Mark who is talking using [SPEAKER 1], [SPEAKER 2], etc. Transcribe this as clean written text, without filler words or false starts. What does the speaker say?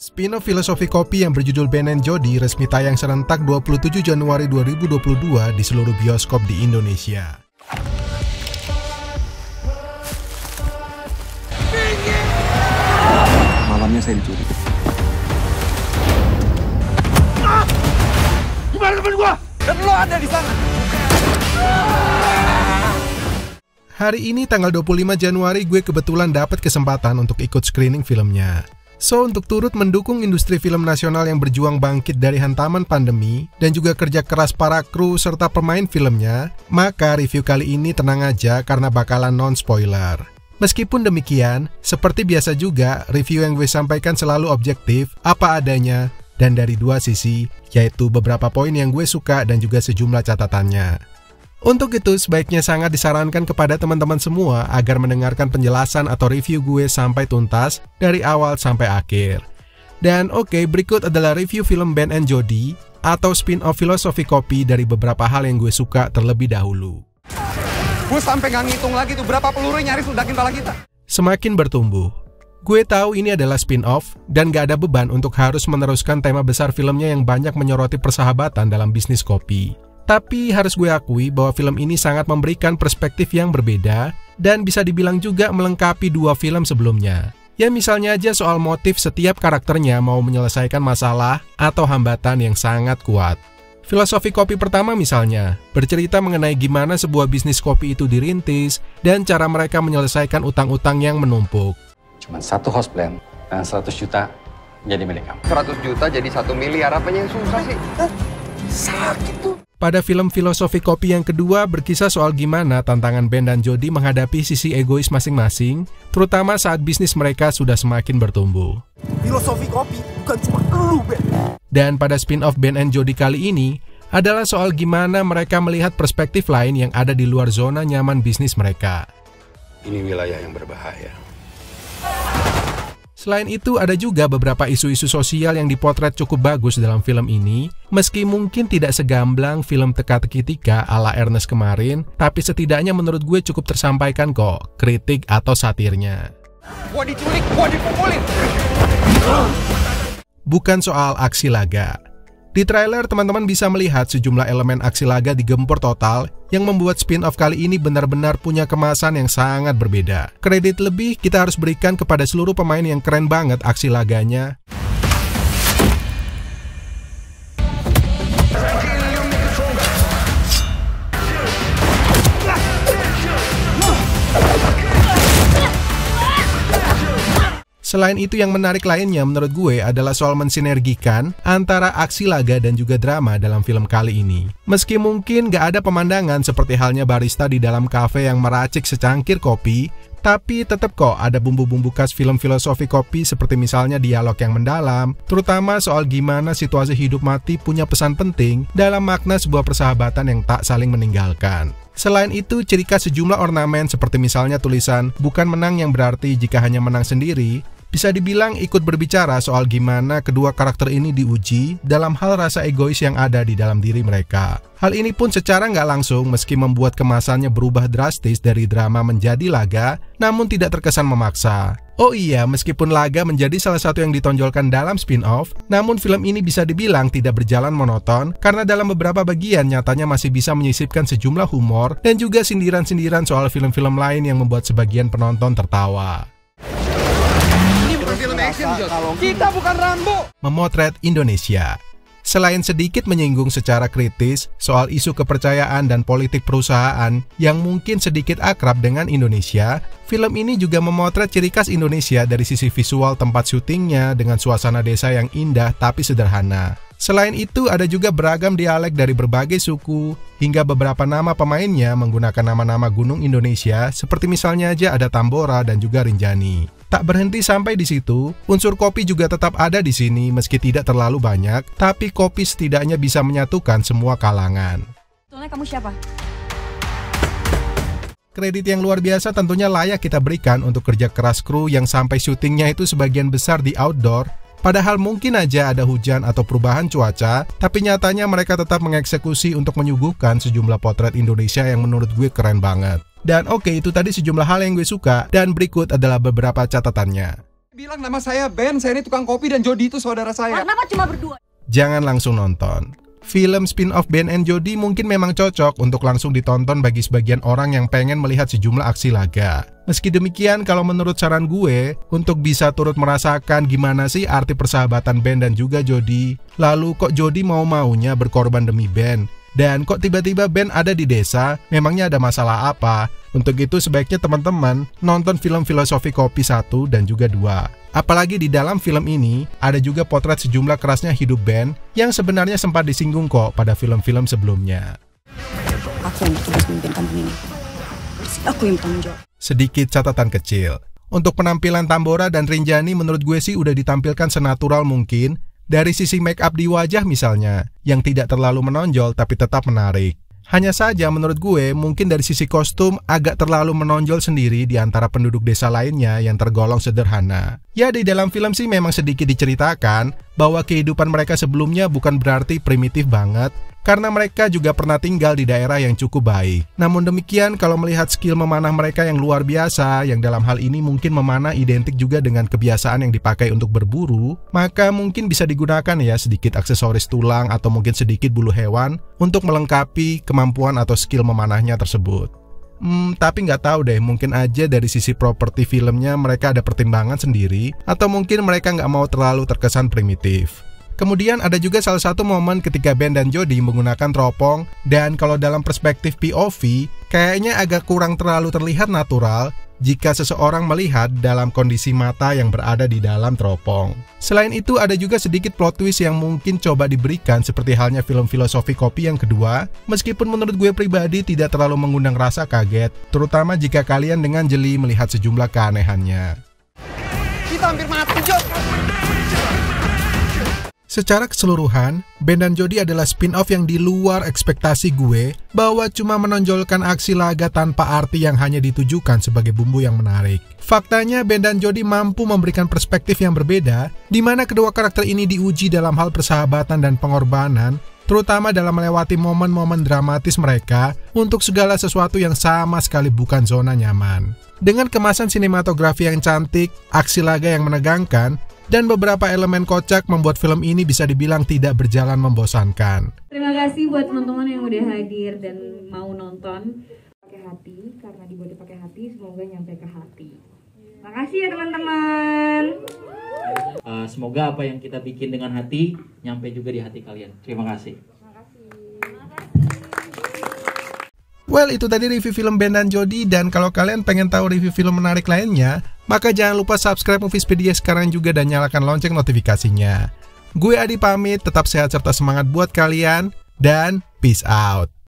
[SPEAKER 1] Spin-off filosofi kopi yang berjudul Ben & Jody resmi tayang serentak 27 Januari 2022 di seluruh bioskop di Indonesia.
[SPEAKER 2] Malamnya saya diculik.
[SPEAKER 3] Gimana temen gua? Dan lo ada di sana.
[SPEAKER 1] Hari ini tanggal 25 Januari gue kebetulan dapat kesempatan untuk ikut screening filmnya. So, untuk turut mendukung industri film nasional yang berjuang bangkit dari hantaman pandemi dan juga kerja keras para kru serta pemain filmnya, maka review kali ini tenang aja karena bakalan non-spoiler. Meskipun demikian, seperti biasa juga, review yang gue sampaikan selalu objektif, apa adanya, dan dari dua sisi, yaitu beberapa poin yang gue suka dan juga sejumlah catatannya. Untuk itu, sebaiknya sangat disarankan kepada teman-teman semua agar mendengarkan penjelasan atau review gue sampai tuntas dari awal sampai akhir. Dan oke, berikut adalah review film Ben & Jody atau spin-off filosofi kopi dari beberapa hal yang gue suka terlebih dahulu.
[SPEAKER 3] Gue sampai gak ngitung lagi tuh berapa peluru nyaris ledakin kepala kita.
[SPEAKER 1] Semakin bertumbuh. Gue tahu ini adalah spin-off dan gak ada beban untuk harus meneruskan tema besar filmnya yang banyak menyoroti persahabatan dalam bisnis kopi. Tapi harus gue akui bahwa film ini sangat memberikan perspektif yang berbeda dan bisa dibilang juga melengkapi dua film sebelumnya. Ya misalnya aja soal motif setiap karakternya mau menyelesaikan masalah atau hambatan yang sangat kuat. Filosofi kopi pertama misalnya, bercerita mengenai gimana sebuah bisnis kopi itu dirintis dan cara mereka menyelesaikan utang-utang yang menumpuk.
[SPEAKER 2] Cuma satu house blend dan 100 juta jadi milik kamu.
[SPEAKER 3] 100 juta jadi 1 miliar, apanya yang susah sih? Sakit tuh.
[SPEAKER 1] Pada film filosofi kopi yang kedua berkisah soal gimana tantangan Ben dan Jody menghadapi sisi egois masing-masing, terutama saat bisnis mereka sudah semakin bertumbuh.
[SPEAKER 3] Filosofi kopi bukan cuma elu, Ben.
[SPEAKER 1] Dan pada spin-off Ben and Jody kali ini adalah soal gimana mereka melihat perspektif lain yang ada di luar zona nyaman bisnis mereka.
[SPEAKER 2] Ini wilayah yang berbahaya.
[SPEAKER 1] Selain itu, ada juga beberapa isu-isu sosial yang dipotret cukup bagus dalam film ini, meski mungkin tidak segamblang film teka-teki tika ala Ernest kemarin, tapi setidaknya menurut gue cukup tersampaikan kok, kritik atau satirnya.
[SPEAKER 3] Gua diculik, gua dipukulin.
[SPEAKER 1] Bukan soal aksi laga. Di trailer, teman-teman bisa melihat sejumlah elemen aksi laga digempur total yang membuat spin-off kali ini benar-benar punya kemasan yang sangat berbeda. Kredit lebih kita harus berikan kepada seluruh pemain yang keren banget aksi laganya. Selain itu, yang menarik lainnya menurut gue adalah soal mensinergikan antara aksi laga dan juga drama dalam film kali ini. Meski mungkin gak ada pemandangan seperti halnya barista di dalam kafe yang meracik secangkir kopi, tapi tetap kok ada bumbu-bumbu khas film filosofi kopi seperti misalnya dialog yang mendalam, terutama soal gimana situasi hidup mati punya pesan penting dalam makna sebuah persahabatan yang tak saling meninggalkan. Selain itu, ciri khas sejumlah ornamen seperti misalnya tulisan "bukan menang yang berarti jika hanya menang sendiri" bisa dibilang ikut berbicara soal gimana kedua karakter ini diuji dalam hal rasa egois yang ada di dalam diri mereka. Hal ini pun secara nggak langsung meski membuat kemasannya berubah drastis dari drama menjadi laga, namun tidak terkesan memaksa. Oh iya, meskipun laga menjadi salah satu yang ditonjolkan dalam spin-off, namun film ini bisa dibilang tidak berjalan monoton karena dalam beberapa bagian nyatanya masih bisa menyisipkan sejumlah humor dan juga sindiran-sindiran soal film-film lain yang membuat sebagian penonton tertawa.
[SPEAKER 3] Film action, kita bukan Rambo.
[SPEAKER 1] Memotret Indonesia. Selain sedikit menyinggung secara kritis soal isu kepercayaan dan politik perusahaan yang mungkin sedikit akrab dengan Indonesia, film ini juga memotret ciri khas Indonesia dari sisi visual tempat syutingnya dengan suasana desa yang indah tapi sederhana. Selain itu, ada juga beragam dialek dari berbagai suku, hingga beberapa nama pemainnya menggunakan nama-nama gunung Indonesia, seperti misalnya aja ada Tambora dan juga Rinjani. Tak berhenti sampai di situ, unsur kopi juga tetap ada di sini meski tidak terlalu banyak, tapi kopi setidaknya bisa menyatukan semua kalangan.
[SPEAKER 4] Sebetulnya kamu siapa?
[SPEAKER 1] Kredit yang luar biasa tentunya layak kita berikan untuk kerja keras kru yang sampai syutingnya itu sebagian besar di outdoor. Padahal mungkin aja ada hujan atau perubahan cuaca, tapi nyatanya mereka tetap mengeksekusi untuk menyuguhkan sejumlah potret Indonesia yang menurut gue keren banget. Dan oke, itu tadi sejumlah hal yang gue suka, dan berikut adalah beberapa catatannya.
[SPEAKER 3] Bilang nama saya Ben, saya ini tukang kopi dan Jody itu saudara saya.
[SPEAKER 4] Kenapa cuma berdua?
[SPEAKER 1] Jangan langsung nonton. Film spin-off Ben and Jody mungkin memang cocok untuk langsung ditonton bagi sebagian orang yang pengen melihat sejumlah aksi laga. Meski demikian, kalau menurut saran gue, untuk bisa turut merasakan gimana sih arti persahabatan Ben dan juga Jody, lalu kok Jody mau-maunya berkorban demi Ben, dan kok tiba-tiba Ben ada di desa, memangnya ada masalah apa? Untuk itu sebaiknya teman-teman nonton film Filosofi Kopi 1 dan juga 2. Apalagi di dalam film ini ada juga potret sejumlah kerasnya hidup Ben yang sebenarnya sempat disinggung kok pada film-film sebelumnya.
[SPEAKER 4] Aku yang bertugas memimpin kampung ini. Aku yang bertanggung jawab.
[SPEAKER 1] Sedikit catatan kecil. Untuk penampilan Tambora dan Rinjani menurut gue sih udah ditampilkan senatural mungkin. Dari sisi make up di wajah misalnya, yang tidak terlalu menonjol tapi tetap menarik. Hanya saja menurut gue mungkin dari sisi kostum agak terlalu menonjol sendiri di antara penduduk desa lainnya yang tergolong sederhana. Ya di dalam film sih memang sedikit diceritakan bahwa kehidupan mereka sebelumnya bukan berarti primitif banget, karena mereka juga pernah tinggal di daerah yang cukup baik. Namun demikian kalau melihat skill memanah mereka yang luar biasa, yang dalam hal ini mungkin memanah identik juga dengan kebiasaan yang dipakai untuk berburu, maka mungkin bisa digunakan ya sedikit aksesoris tulang atau mungkin sedikit bulu hewan untuk melengkapi kemampuan atau skill memanahnya tersebut. Tapi nggak tahu deh, mungkin aja dari sisi properti filmnya mereka ada pertimbangan sendiri, atau mungkin mereka nggak mau terlalu terkesan primitif. Kemudian ada juga salah satu momen ketika Ben dan Jody menggunakan teropong, dan kalau dalam perspektif POV, kayaknya agak kurang terlalu terlihat natural jika seseorang melihat dalam kondisi mata yang berada di dalam teropong. Selain itu ada juga sedikit plot twist yang mungkin coba diberikan seperti halnya film Filosofi Kopi yang kedua, meskipun menurut gue pribadi tidak terlalu mengundang rasa kaget, terutama jika kalian dengan jeli melihat sejumlah keanehannya.
[SPEAKER 3] Kita hampir mati, Jod.
[SPEAKER 1] Secara keseluruhan, Ben dan Jody adalah spin-off yang di luar ekspektasi gue, bahwa cuma menonjolkan aksi laga tanpa arti yang hanya ditujukan sebagai bumbu yang menarik. Faktanya, Ben dan Jody mampu memberikan perspektif yang berbeda, di mana kedua karakter ini diuji dalam hal persahabatan dan pengorbanan, terutama dalam melewati momen-momen dramatis mereka untuk segala sesuatu yang sama sekali bukan zona nyaman. Dengan kemasan sinematografi yang cantik, aksi laga yang menegangkan, dan beberapa elemen kocak membuat film ini bisa dibilang tidak berjalan membosankan.
[SPEAKER 5] Terima kasih buat teman-teman yang udah hadir dan mau nonton. Pakai hati, karena dibuat pakai hati, semoga nyampe ke hati. Makasih ya teman-teman.
[SPEAKER 6] Semoga apa yang kita bikin dengan hati nyampe juga di hati kalian. Terima kasih.
[SPEAKER 1] Well, itu tadi review film Ben dan Jody, dan kalau kalian pengen tahu review film menarik lainnya, maka jangan lupa subscribe Moviespedia sekarang juga dan nyalakan lonceng notifikasinya. Gue Adi pamit, tetap sehat serta semangat buat kalian, dan peace out.